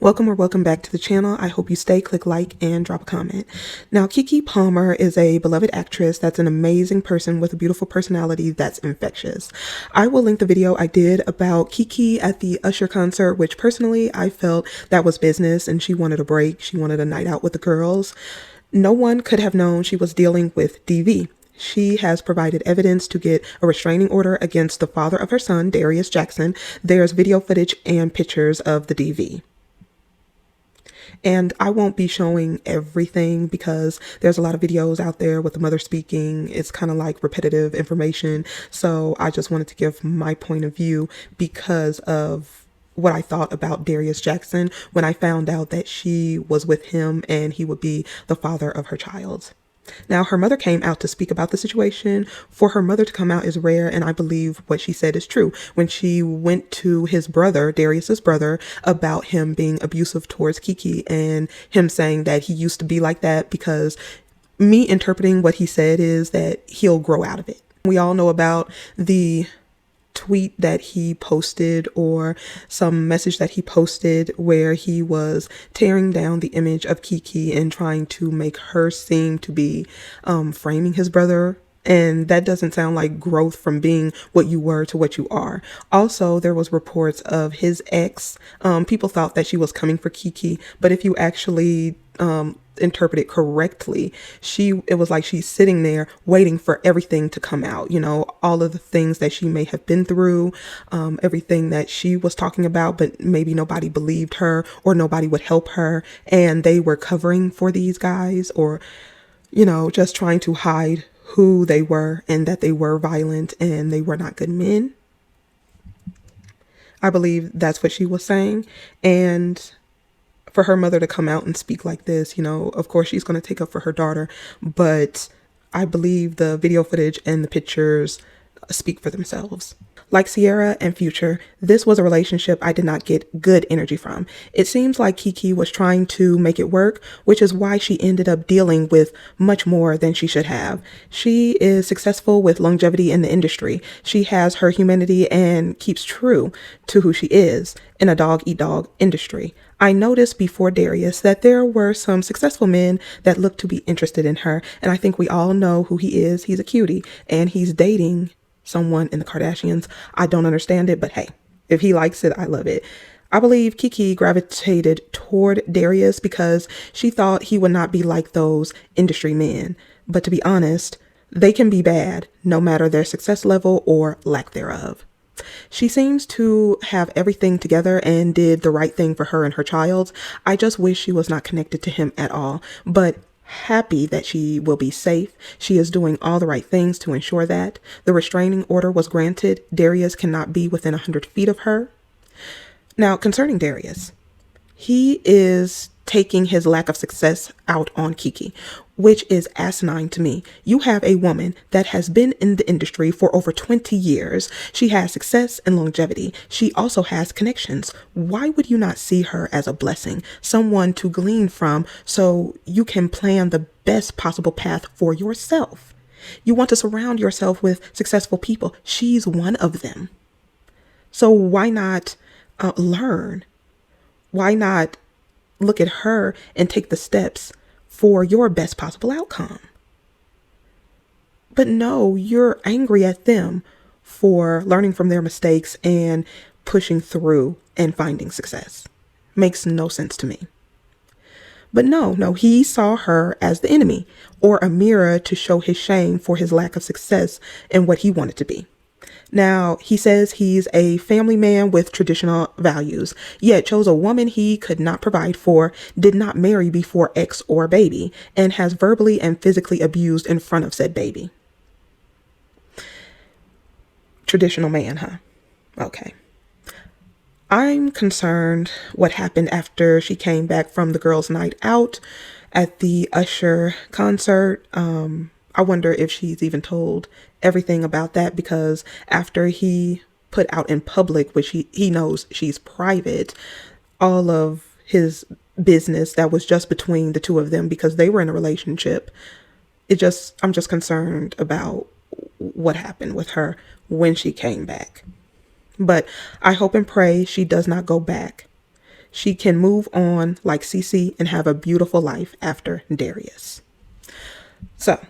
Welcome or welcome back to the channel. I hope you stay, click like, and drop a comment. Now, Keke Palmer is a beloved actress that's an amazing person with a beautiful personality that's infectious. I will link the video I did about Keke at the Usher concert, which personally I felt that was business and she wanted a break. She wanted a night out with the girls. No one could have known she was dealing with DV. She has provided evidence to get a restraining order against the father of her son, Darius Jackson. There's video footage and pictures of the DV. And I won't be showing everything because there's a lot of videos out there with the mother speaking. It's kind of like repetitive information. So I just wanted to give my point of view because of what I thought about Darius Jackson when I found out that she was with him and he would be the father of her child. Now, her mother came out to speak about the situation. For her mother to come out is rare, and I believe what she said is true. When she went to his brother, Darius's brother, about him being abusive towards Keke and him saying that he used to be like that, because me interpreting what he said is that he'll grow out of it. We all know about the tweet that he posted or some message that he posted where he was tearing down the image of Keke and trying to make her seem to be framing his brother. And that doesn't sound like growth from being what you were to what you are. Also, there was reports of his ex. People thought that she was coming for Keke, but if you actually interpret it correctly, it was like she's sitting there waiting for everything to come out, you know, all of the things that she may have been through, everything that she was talking about, but maybe nobody believed her or nobody would help her, and they were covering for these guys, or, you know, just trying to hide who they were and that they were violent and they were not good men. I believe that's what she was saying. And for her mother to come out and speak like this, you know, of course she's going to take up for her daughter, but I believe the video footage and the pictures speak for themselves. Like Sierra and Future, this was a relationship I did not get good energy from. It seems like Keke was trying to make it work, which is why she ended up dealing with much more than she should have. She is successful with longevity in the industry. She has her humanity and keeps true to who she is in a dog-eat-dog industry. I noticed before Darius that there were some successful men that looked to be interested in her, and I think we all know who he is. He's a cutie, and he's dating someone in the Kardashians. I don't understand it, but hey, if he likes it, I love it. I believe Keke gravitated toward Darius because she thought he would not be like those industry men. But to be honest, they can be bad no matter their success level or lack thereof. She seems to have everything together and did the right thing for her and her child. I just wish she was not connected to him at all, but happy that she will be safe. She is doing all the right things to ensure that. The restraining order was granted. Darius cannot be within 100 feet of her. Now, concerning Darius, he is taking his lack of success out on Keke, which is asinine to me. You have a woman that has been in the industry for over 20 years. She has success and longevity. She also has connections. Why would you not see her as a blessing, someone to glean from so you can plan the best possible path for yourself? You want to surround yourself with successful people. She's one of them. So why not learn? Why not look at her and take the steps for your best possible outcome? But no, you're angry at them for learning from their mistakes and pushing through and finding success. Makes no sense to me. But no, he saw her as the enemy or a mirror to show his shame for his lack of success and what he wanted to be. Now, he says he's a family man with traditional values, yet chose a woman he could not provide for, did not marry before ex or baby, and has verbally and physically abused in front of said baby. Traditional man, huh? Okay. I'm concerned what happened after she came back from the girls' night out at the Usher concert. I wonder if she's even told everything about that, because after he put out in public, which he knows she's private, all of his business that was just between the two of them because they were in a relationship. I'm just concerned about what happened with her when she came back. But I hope and pray she does not go back. she can move on like Cece and have a beautiful life after Darius. So,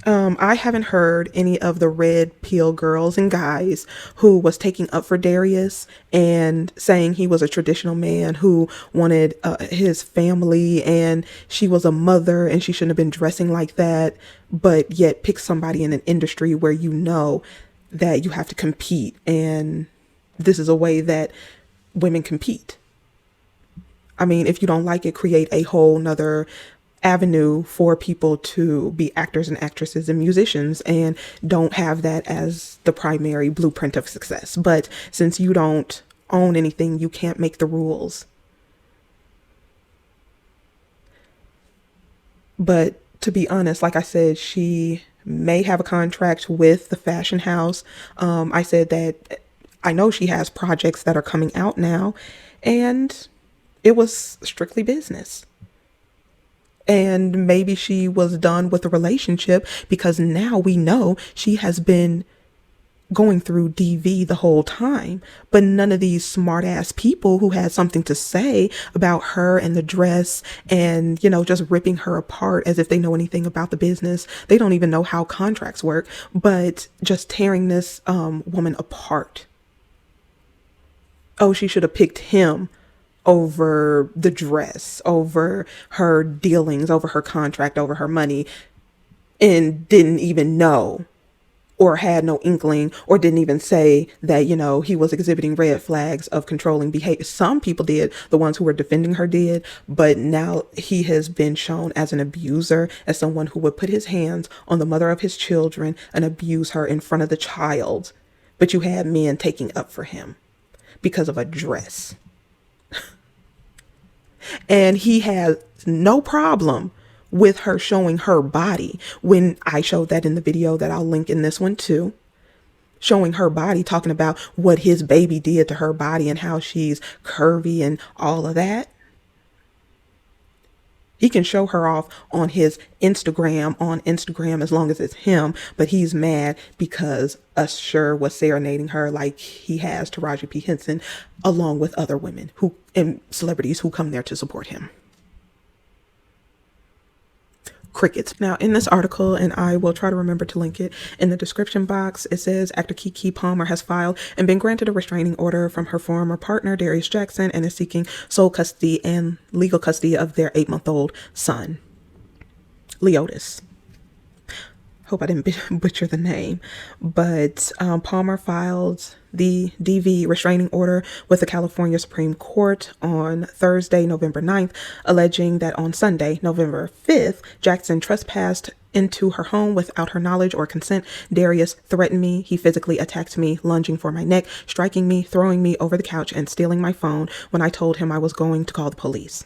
I haven't heard any of the red pill girls and guys who was taking up for Darius and saying he was a traditional man who wanted his family and she was a mother and she shouldn't have been dressing like that, but yet pick somebody in an industry where you know that you have to compete and this is a way that women compete. I mean, if you don't like it, create a whole nother avenue for people to be actors and actresses and musicians and don't have that as the primary blueprint of success. But since you don't own anything, you can't make the rules. But to be honest, like I said, she may have a contract with the fashion house. I said that I know she has projects that are coming out now, and it was strictly business. And maybe she was done with the relationship because now we know she has been going through DV the whole time. But none of these smart ass people who had something to say about her and the dress and, just ripping her apart as if they know anything about the business. They don't even know how contracts work, but just tearing this woman apart. Oh, she should have picked him over the dress, over her dealings, over her contract, over her money, and didn't even know or had no inkling or didn't even say that, he was exhibiting red flags of controlling behavior. Some people did, the ones who were defending her did, but now he has been shown as an abuser, as someone who would put his hands on the mother of his children and abuse her in front of the child. But you had men taking up for him because of a dress. And he has no problem with her showing her body. When I showed that in the video that I'll link in this one too, showing her body, talking about what his baby did to her body and how she's curvy and all of that. He can show her off on his Instagram as long as it's him, but he's mad because Usher was serenading her like he has to Taraji P. Henson, along with other women and celebrities who come there to support him. Crickets. Now, in this article, and I will try to remember to link it in the description box, it says actor Keke Palmer has filed and been granted a restraining order from her former partner, Darius Jackson, and is seeking sole custody and legal custody of their 8-month-old son, Leotis. Hope I didn't butcher the name, but Palmer filed the DV restraining order with the California Supreme Court on Thursday, November 9th, alleging that on Sunday, November 5th, Jackson trespassed into her home without her knowledge or consent. Darius threatened me. He physically attacked me, lunging for my neck, striking me, throwing me over the couch, and stealing my phone when I told him I was going to call the police.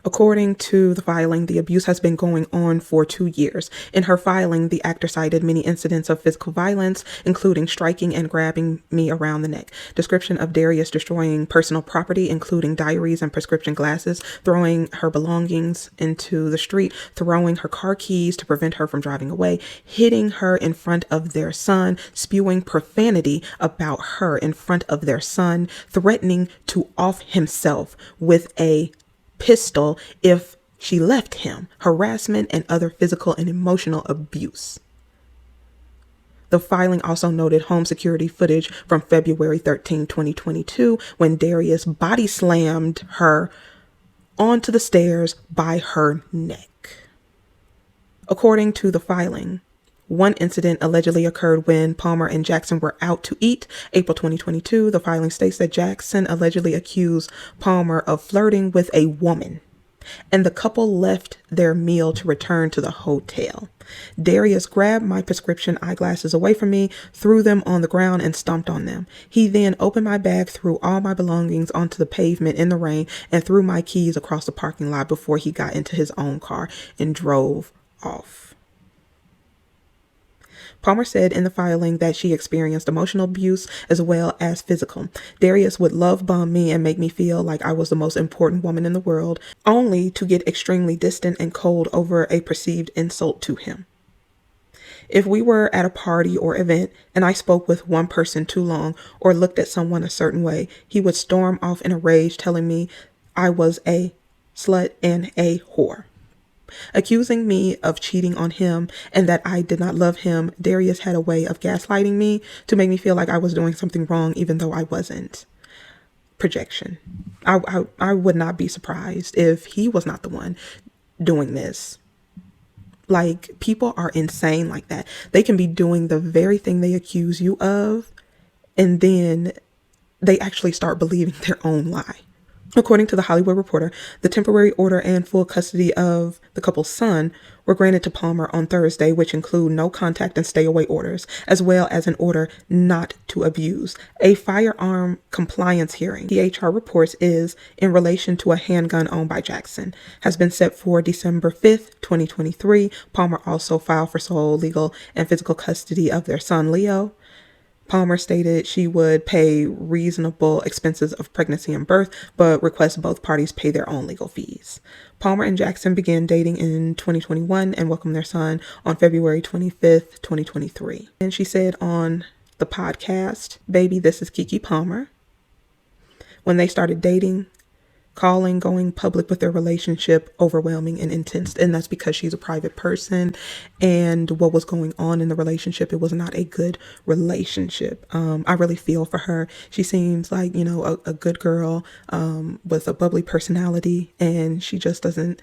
According to the filing, the abuse has been going on for 2 years. In her filing, the actor cited many incidents of physical violence, including striking and grabbing me around the neck. Description of Darius destroying personal property, including diaries and prescription glasses, throwing her belongings into the street, throwing her car keys to prevent her from driving away, hitting her in front of their son, spewing profanity about her in front of their son, threatening to off himself with a pistol if she left him, harassment, and other physical and emotional abuse. The filing also noted home security footage from February 13, 2022, when Darius body slammed her onto the stairs by her neck. According to the filing, one incident allegedly occurred when Palmer and Jackson were out to eat. April 2022, the filing states that Jackson allegedly accused Palmer of flirting with a woman, and the couple left their meal to return to the hotel. Darius grabbed my prescription eyeglasses away from me, threw them on the ground, and stomped on them. He then opened my bag, threw all my belongings onto the pavement in the rain, and threw my keys across the parking lot before he got into his own car and drove off. Palmer said in the filing that she experienced emotional abuse as well as physical. Darius would love bomb me and make me feel like I was the most important woman in the world, only to get extremely distant and cold over a perceived insult to him. If we were at a party or event and I spoke with one person too long or looked at someone a certain way, he would storm off in a rage telling me I was a slut and a whore. Accusing me of cheating on him and that I did not love him, Darius had a way of gaslighting me to make me feel like I was doing something wrong even though I wasn't. Projection. I would not be surprised if he was not the one doing this. Like, people are insane like that. They can be doing the very thing they accuse you of, and then they actually start believing their own lie. According to The Hollywood Reporter, the temporary order and full custody of the couple's son were granted to Palmer on Thursday, which include no contact and stay away orders, as well as an order not to abuse. A firearm compliance hearing, the HR reports, is in relation to a handgun owned by Jackson, has been set for December 5th, 2023. Palmer also filed for sole legal and physical custody of their son, Leo. Palmer stated she would pay reasonable expenses of pregnancy and birth, but requests both parties pay their own legal fees. Palmer and Jackson began dating in 2021 and welcomed their son on February 25th, 2023. And she said on the podcast, "Baby, this is Keke Palmer." When they started dating, going public with their relationship, overwhelming and intense. And that's because she's a private person, and what was going on in the relationship, it was not a good relationship. I really feel for her. She seems like, a good girl, with a bubbly personality, and she just doesn't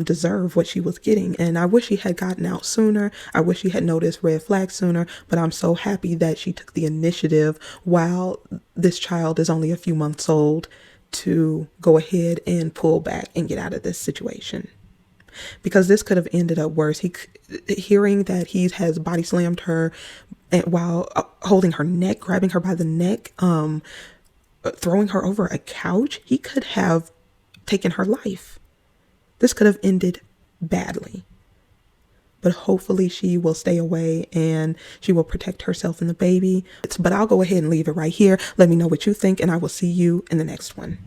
deserve what she was getting. And I wish she had gotten out sooner. I wish she had noticed red flags sooner, but I'm so happy that she took the initiative while this child is only a few months old to go ahead and pull back and get out of this situation, because this could have ended up worse. Hearing that he has body slammed her while holding her neck, grabbing her by the neck, throwing her over a couch, he could have taken her life. This could have ended badly. But hopefully she will stay away and she will protect herself and the baby. But I'll go ahead and leave it right here. Let me know what you think, and I will see you in the next one.